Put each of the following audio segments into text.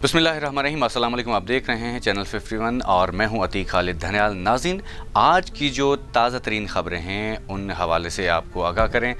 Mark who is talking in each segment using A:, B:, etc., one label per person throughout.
A: बिस्मिल्लाहिर्रहमानिर्रहीम। अस्सलाम वालेकुम। आप देख रहे हैं चैनल 51 और मैं हूं अतीक खालिद धनियाल। नाज़रीन, आज की जो ताज़ा तरीन ख़बरें हैं उन हवाले से आपको आगाह करें।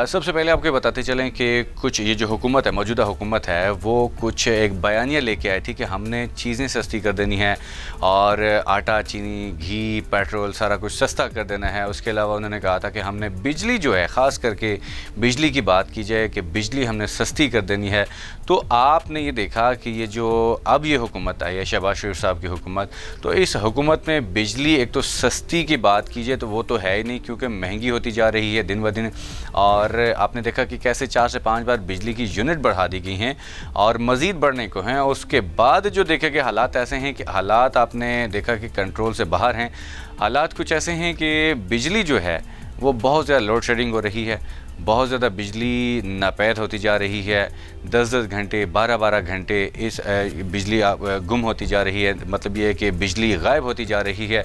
A: सबसे पहले आपको बताते चलें कि कुछ ये जो हुकूमत है, मौजूदा हुकूमत है, वो कुछ एक बयानिया लेके आई थी कि हमने चीज़ें सस्ती कर देनी है और आटा, चीनी, घी, पेट्रोल सारा कुछ सस्ता कर देना है। उसके अलावा उन्होंने कहा था कि हमने बिजली जो है, ख़ास करके बिजली की बात की जाए कि बिजली हमने सस्ती कर देनी है। तो आपने ये देखा कि ये जो अब ये हुकूमत आई है, शहबाज शरीफ साहब की हुकूमत, तो इस हुकूमत में बिजली एक तो सस्ती की बात कीजिए तो वो तो है ही नहीं, क्योंकि महंगी होती जा रही है दिन ब दिन। और आपने देखा कि कैसे 4 से 5 बार बिजली की यूनिट बढ़ा दी गई हैं और मज़ीद बढ़ने को हैं। उसके बाद जो देखे कि हालात ऐसे हैं कि हालात आपने देखा कि कंट्रोल से बाहर हैं। हालात कुछ ऐसे हैं कि बिजली जो है वो बहुत ज़्यादा लोड शेडिंग हो रही है, बहुत ज़्यादा बिजली नापैद होती जा रही है। 10-10 घंटे, 12-12 घंटे इस बिजली गुम होती जा रही है। मतलब ये है कि बिजली गायब होती जा रही है।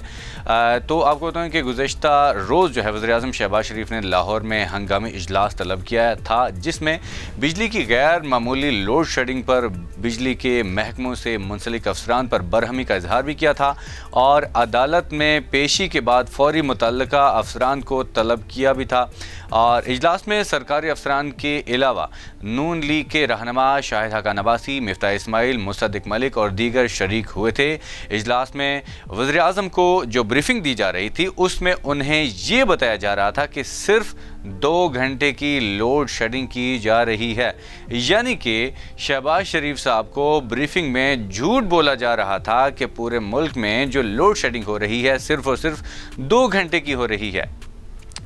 A: तो आपको बताऊँ कि गुज़श्ता रोज़ जो है वज़ीर-ए-आज़म शहबाज शरीफ ने लाहौर में हंगामी इजलास तलब किया था, जिसमें बिजली की गैर मामूली लोड शेडिंग पर बिजली के महकमों से मुंसलिक अफसरान पर बरहमी का इजहार भी किया था और अदालत में पेशी के बाद फौरी मुतल्लिका अफसरान को तलब किया भी था। और इजलास में सरकारी अफसरान के अलावा नून लीग के रहनुमा शाहिद हक़ान अब्बासी, मिफ्ताह इस्माइल, मुसद्दिक मलिक और दीगर शरीक हुए थे। इजलास में वज़ीर-ए-आज़म को जो ब्रीफिंग दी जा रही थी उसमें उन्हें ये बताया जा रहा था कि सिर्फ 2 घंटे की लोड शेडिंग की जा रही है। यानी कि शहबाज शरीफ साहब को ब्रीफिंग में झूठ बोला जा रहा था कि पूरे मुल्क में जो लोड शेडिंग हो रही है सिर्फ और सिर्फ 2 घंटे की हो रही है,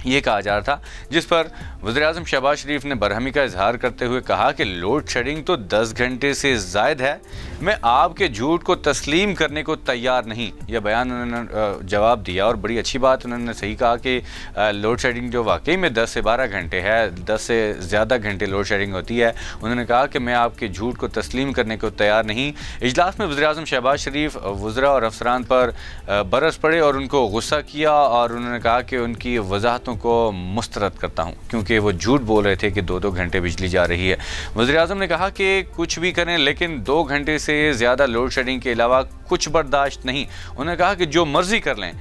A: ये कहा जा रहा था। जिस पर वज़ीर-ए-आज़म शहबाज शरीफ ने बरहमी का इजहार करते हुए कहा कि लोड शेडिंग तो 10 घंटे से ज़ायद है, मैं आपके झूठ को तस्लीम करने को तैयार नहीं। यह बयान उन्होंने जवाब दिया और बड़ी अच्छी बात उन्होंने सही कहा कि लोड शेडिंग जो वाकई में 10 से 12 घंटे है, 10 से ज़्यादा घंटे लोड शेडिंग होती है। उन्होंने कहा कि मैं आपके झूठ को तस्लीम करने को तैयार नहीं। इजलास में वज़ीर-ए-आज़म शहबाज शरीफ वज़रा और अफसरान पर बरस पड़े और उनको गुस्सा किया और उन्होंने कहा कि उनकी वजाहतों को मुस्तरद करता हूं, क्योंकि वो झूठ बोल रहे थे कि 2-2 घंटे बिजली जा रही है। वज़ीर-ए-आज़म ने कहा कि कुछ भी करें लेकिन 2 घंटे से ज़्यादा लोड शेडिंग के अलावा कुछ बर्दाश्त नहीं। उन्होंने कहा कि जो मर्ज़ी कर लें,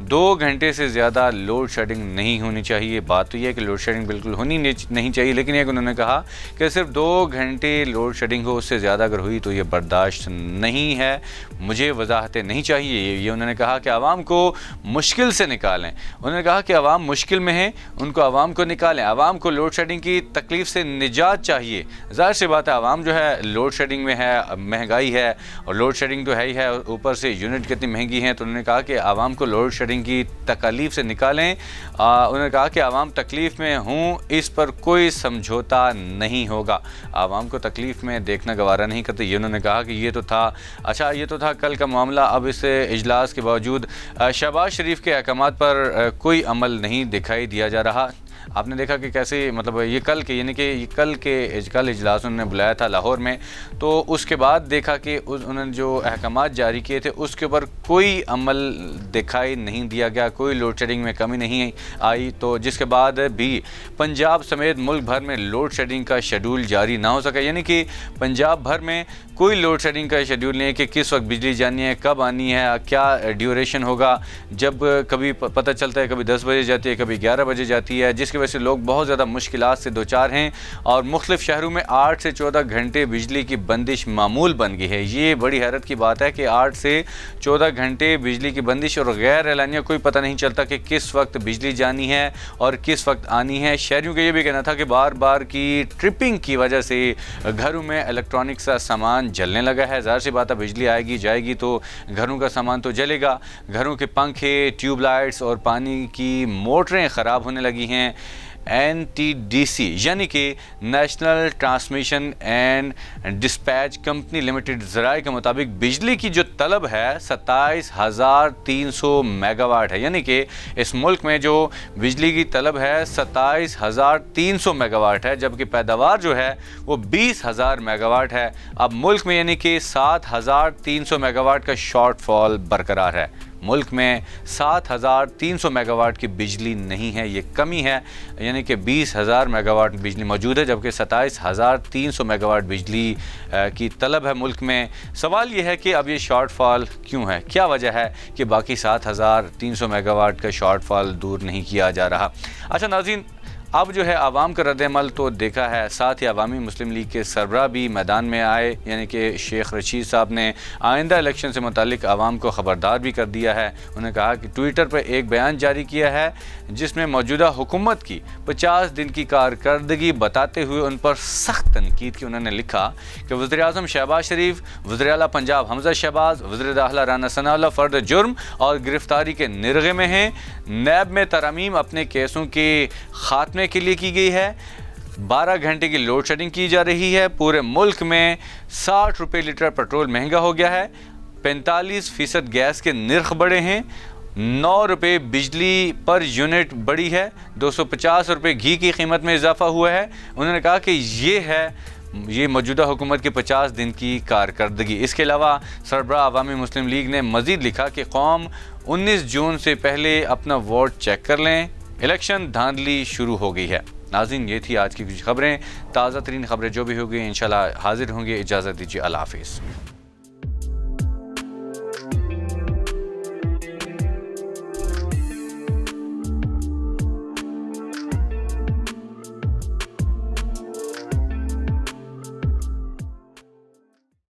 A: 2 घंटे से ज़्यादा लोड शेडिंग नहीं होनी चाहिए। बात तो ये है कि लोड शेडिंग बिल्कुल होनी नहीं चाहिए, लेकिन एक उन्होंने कहा कि सिर्फ 2 घंटे लोड शेडिंग हो, उससे ज़्यादा अगर हुई तो ये बर्दाश्त नहीं है, मुझे वजाहतें नहीं चाहिए। ये उन्होंने कहा कि आवाम को मुश्किल से निकालें। उन्होंने कहा कि आवाम मुश्किल में है, उनको आवाम को निकालें। आवाम को लोड शेडिंग की तकलीफ़ से निजात चाहिए। ज़ाहिर सी बात है, आवाम जो है लोड शेडिंग में है, महंगाई है और लोड शेडिंग तो है ही है, ऊपर से यूनिट कितनी महंगी है। तो उन्होंने कहा कि आवाम को लोड शेडिंग की तकलीफ से निकालें। उन्होंने कहा कि आवाम तकलीफ़ में हूँ, इस पर कोई समझौता नहीं होगा। आवाम को तकलीफ़ में देखना गवारा नहीं करते। ये उन्होंने कहा कि ये तो था कल का मामला। अब इस इजलास के बावजूद शहबाज शरीफ के अहकामात पर कोई अमल नहीं दिखाई दिया जा रहा। आपने देखा कि कैसे, मतलब ये कल के यानी कि कल इजलास उन्होंने बुलाया था लाहौर में, तो उसके बाद देखा कि उन्होंने जो अहकामात जारी किए थे उसके ऊपर कोई अमल दिखाई नहीं दिया गया, कोई लोड शेडिंग में कमी नहीं आई। तो जिसके बाद भी पंजाब समेत मुल्क भर में लोड शेडिंग का शेड्यूल जारी ना हो सका। यानी कि पंजाब भर में कोई लोड शेडिंग का शेड्यूल नहीं है कि किस वक्त बिजली जानी है, कब आनी है, क्या ड्यूरेशन होगा। जब कभी पता चलता है कभी 10 बजे जाती है, कभी 11 बजे जाती है, जिसकी वजह से लोग बहुत ज़्यादा मुश्किलात से दो चार हैं। और मुख्तलिफ शहरों में 8 से 14 घंटे बिजली की बंदिश मामूल बन गई है। ये बड़ी हैरत की बात है कि 8 से 14 घंटे बिजली की बंदिश और गैर एलानिया कोई पता नहीं चलता कि किस वक्त बिजली जानी है और किस वक्त आनी है। शहरियों का ये भी कहना था कि बार बार की ट्रिपिंग की वजह से घरों में इलेक्ट्रॉनिक्स का सामान जलने लगा है। ज़ाहिर सी बात है, बिजली आएगी जाएगी तो घरों का सामान तो जलेगा। घरों के पंखे, ट्यूबलाइट्स और पानी की मोटरें ख़राब होने लगी हैं। NTDC यानी कि national transmission and dispatch company limited ज़राए के मुताबिक बिजली की जो तलब है 27,300 मेगावाट है। यानी कि इस मुल्क में जो बिजली की तलब है 27,300 मेगावाट है, जबकि पैदावार जो है वो 20,000 मेगावाट है। अब मुल्क में यानी कि 7,300 मेगावाट का शॉर्टफॉल बरकरार है। मुल्क में 7,300 मेगावाट की बिजली नहीं है। ये कमी है, यानी कि 20,000 मेगावाट बिजली मौजूद है, जबकि 27,300 मेगावाट बिजली की तलब है मुल्क में। सवाल ये है कि अब ये शॉर्ट फॉल क्यों है, क्या वजह है कि बाकी 7,300 मेगावाट का शॉर्ट फॉल दूर नहीं किया जा रहा। अच्छा नाज़रीन, अब जो है आवाम का रद्द-ए-अमल तो देखा है, साथ ही अवामी मुस्लिम लीग के सरबराह भी मैदान में आए, यानी कि शेख रशीद साहब ने आइंदा इलेक्शन से मुतालिक आवाम को ख़बरदार भी कर दिया है। उन्होंने कहा कि ट्विटर पर एक बयान जारी किया है जिसमें मौजूदा हुकूमत की 50 दिन की कारकर्दगी बताते हुए उन पर सख्त तनकीद की। उन्होंने लिखा कि वज़ीर-ए-आज़म शहबाज शरीफ, वज़ीर-ए-आला पंजाब हमज़ा शहबाज, वज़ीर-ए-दाख़िला राना सनाउल्लाह फ़र्द जुर्म और गिरफ्तारी के निर्गे में हैं। नैब में तरमीम अपने केसों के खात्मे के लिए की गई है। 12 घंटे की लोड शेडिंग की जा रही है। पूरे मुल्क में 60 रुपये लीटर पेट्रोल महंगा हो गया है। 45% गैस के निर्ख बढ़े हैं। 9 रुपये बिजली पर यूनिट बढ़ी है। 250 रुपये घी की कीमत में इजाफा हुआ है। उन्होंने कहा कि ये मौजूदा हुकूमत की 50 दिन की कारकर्दगी। इसके अलावा सरबराह अवामी मुस्लिम लीग ने मज़ीद लिखा कि कौम 19 जून से पहले अपना वोट चेक कर लें, इलेक्शन धांधली शुरू हो गई है। नाज़रीन, ये थी आज की कुछ खबरें। ताज़ा तरीन खबरें जो भी होगी इंशाल्लाह हाजिर होंगे। इजाज़त दीजिए, अल्लाह हाफ़िज़।